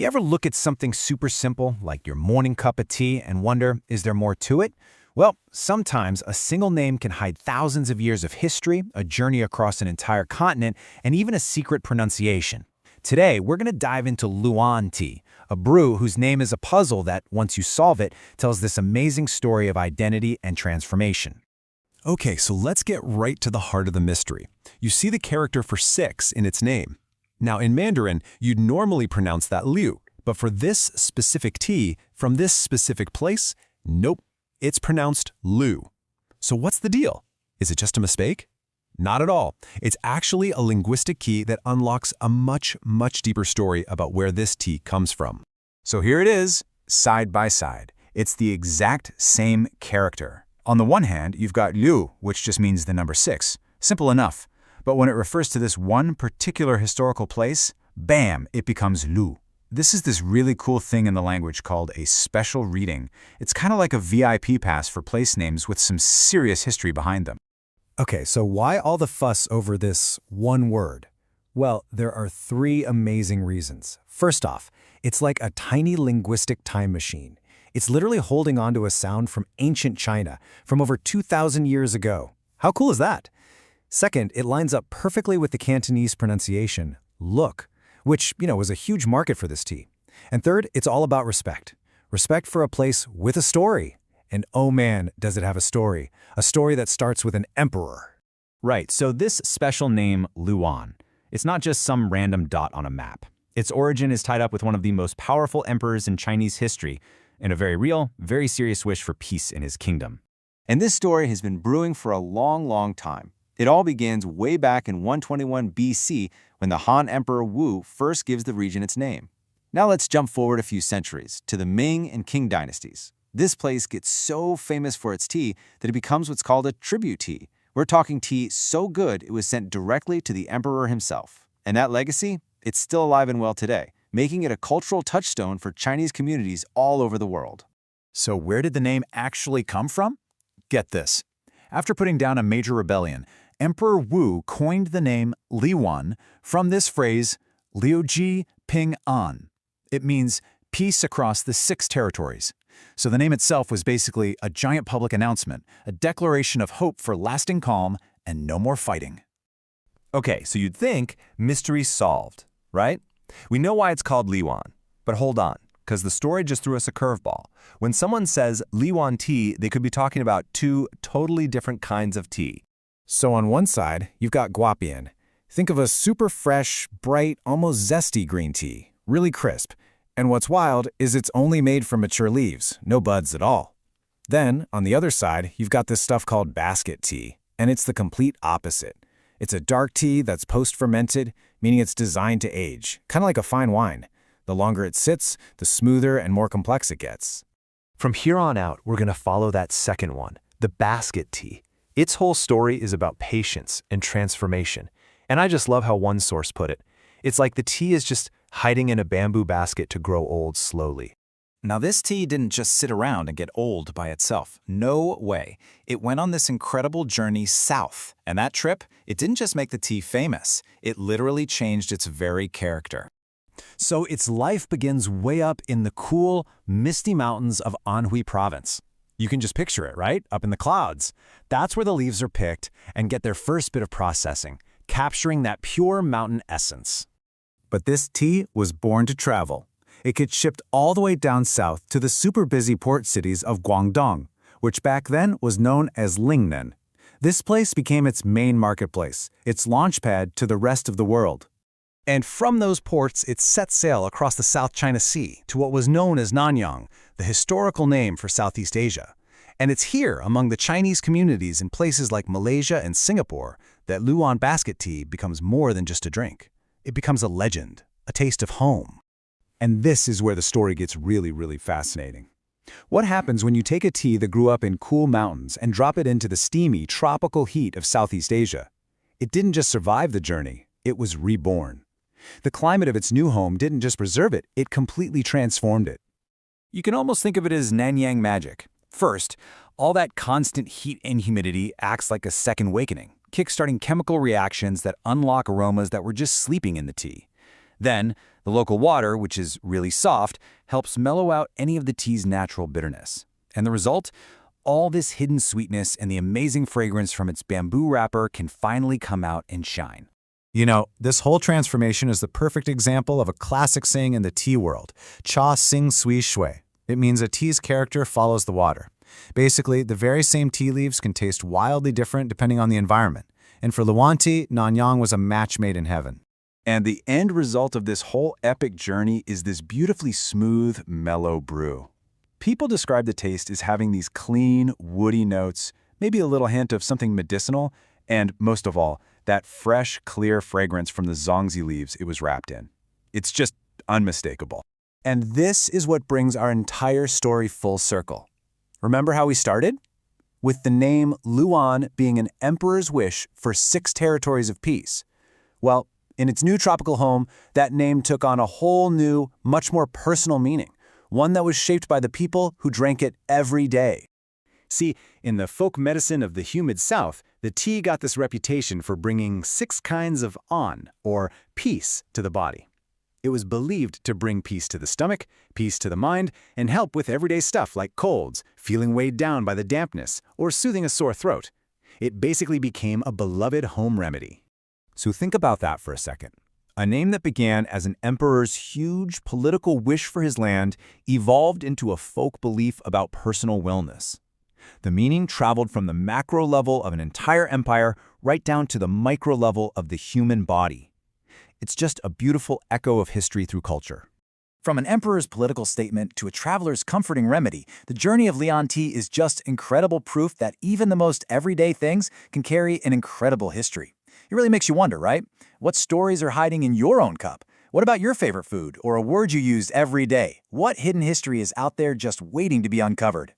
You ever look at something super simple, like your morning cup of tea, and wonder, is there more to it? Well, sometimes a single name can hide thousands of years of history, a journey across an entire continent, and even a secret pronunciation. Today, we're going to dive into Liu'an Tea, a brew whose name is a puzzle that, once you solve it, tells this amazing story of identity and transformation. Okay, so let's get right to the heart of the mystery. You see the character for 6 in its name. Now, in Mandarin, you'd normally pronounce that Liu, but for this specific tea, from this specific place, nope, it's pronounced Lu. So what's the deal? Is it just a mistake? Not at all. It's actually a linguistic key that unlocks a much deeper story about where this tea comes from. So here it is, side by side. It's the exact same character. On the one hand, you've got Liu, which just means the number 6. Simple enough. But when it refers to this one particular historical place, bam, it becomes Lu. This is this really cool thing in the language called a special reading. It's kind of like a VIP pass for place names with some serious history behind them. Okay, so why all the fuss over this one word? Well, there are 3 amazing reasons. First off, it's like a tiny linguistic time machine. It's literally holding onto a sound from ancient China, from over 2,000 years ago. How cool is that? Second, it lines up perfectly with the Cantonese pronunciation, look, which, was a huge market for this tea. And third, it's all about respect. Respect for a place with a story. And oh man, does it have a story. A story that starts with an emperor. Right, so this special name, Liu'an, it's not just some random dot on a map. Its origin is tied up with one of the most powerful emperors in Chinese history, and a very real, very serious wish for peace in his kingdom. And this story has been brewing for a long time. It all begins way back in 121 BC when the Han Emperor Wu first gives the region its name. Now let's jump forward a few centuries to the Ming and Qing dynasties. This place gets so famous for its tea that it becomes what's called a tribute tea. We're talking tea so good it was sent directly to the emperor himself. And that legacy, it's still alive and well today, making it a cultural touchstone for Chinese communities all over the world. So where did the name actually come from? Get this. After putting down a major rebellion, Emperor Wu coined the name Liu'an from this phrase, Liuji píng'ān. It means peace across the 6 territories. So the name itself was basically a giant public announcement, a declaration of hope for lasting calm and no more fighting. Okay, so you'd think mystery solved, right? We know why it's called Liu'an, but hold on, because the story just threw us a curveball. When someone says Liu'an tea, they could be talking about 2 totally different kinds of tea. So on one side, you've got Guapian. Think of a super fresh, bright, almost zesty green tea, really crisp. And what's wild is it's only made from mature leaves, no buds at all. Then, on the other side, you've got this stuff called basket tea, and it's the complete opposite. It's a dark tea that's post-fermented, meaning it's designed to age, kind of like a fine wine. The longer it sits, the smoother and more complex it gets. From here on out, we're going to follow that second one, the basket tea. Its whole story is about patience and transformation. And I just love how one source put it. It's like the tea is just hiding in a bamboo basket to grow old slowly. Now this tea didn't just sit around and get old by itself. No way. It went on this incredible journey south. And that trip, it didn't just make the tea famous. It literally changed its very character. So its life begins way up in the cool, misty mountains of Anhui province. You can just picture it, right? Up in the clouds. That's where the leaves are picked and get their first bit of processing, capturing that pure mountain essence. But this tea was born to travel. It gets shipped all the way down south to the super busy port cities of Guangdong, which back then was known as Lingnan. This place became its main marketplace, its launchpad to the rest of the world. And from those ports, it set sail across the South China Sea to what was known as Nanyang, the historical name for Southeast Asia. And it's here, among the Chinese communities in places like Malaysia and Singapore, that Liu'an basket tea becomes more than just a drink. It becomes a legend, a taste of home. And this is where the story gets really fascinating. What happens when you take a tea that grew up in cool mountains and drop it into the steamy, tropical heat of Southeast Asia? It didn't just survive the journey, it was reborn. The climate of its new home didn't just preserve it, it completely transformed it. You can almost think of it as Nanyang magic. First, all that constant heat and humidity acts like a second awakening, kickstarting chemical reactions that unlock aromas that were just sleeping in the tea. Then, the local water, which is really soft, helps mellow out any of the tea's natural bitterness. And the result? All this hidden sweetness and the amazing fragrance from its bamboo wrapper can finally come out and shine. You know, this whole transformation is the perfect example of a classic saying in the tea world, Cha Sing Sui Shui. It means a tea's character follows the water. Basically, the very same tea leaves can taste wildly different depending on the environment. And for Liu'an Tea, Nanyang was a match made in heaven. And the end result of this whole epic journey is this beautifully smooth, mellow brew. People describe the taste as having these clean, woody notes, maybe a little hint of something medicinal, and most of all, that fresh, clear fragrance from the zongzi leaves it was wrapped in. It's just unmistakable. And this is what brings our entire story full circle. Remember how we started? With the name Liu'an being an emperor's wish for 6 territories of peace. Well, in its new tropical home, that name took on a whole new, much more personal meaning, one that was shaped by the people who drank it every day. See, in the folk medicine of the humid South, the tea got this reputation for bringing 6 kinds of Ān, or peace, to the body. It was believed to bring peace to the stomach, peace to the mind, and help with everyday stuff like colds, feeling weighed down by the dampness, or soothing a sore throat. It basically became a beloved home remedy. So think about that for a second. A name that began as an emperor's huge political wish for his land evolved into a folk belief about personal wellness. The meaning traveled from the macro level of an entire empire right down to the micro level of the human body. It's just a beautiful echo of history through culture. From an emperor's political statement to a traveler's comforting remedy, the journey of Liu'an Tea is just incredible proof that even the most everyday things can carry an incredible history. It really makes you wonder, right? What stories are hiding in your own cup? What about your favorite food or a word you use every day? What hidden history is out there just waiting to be uncovered?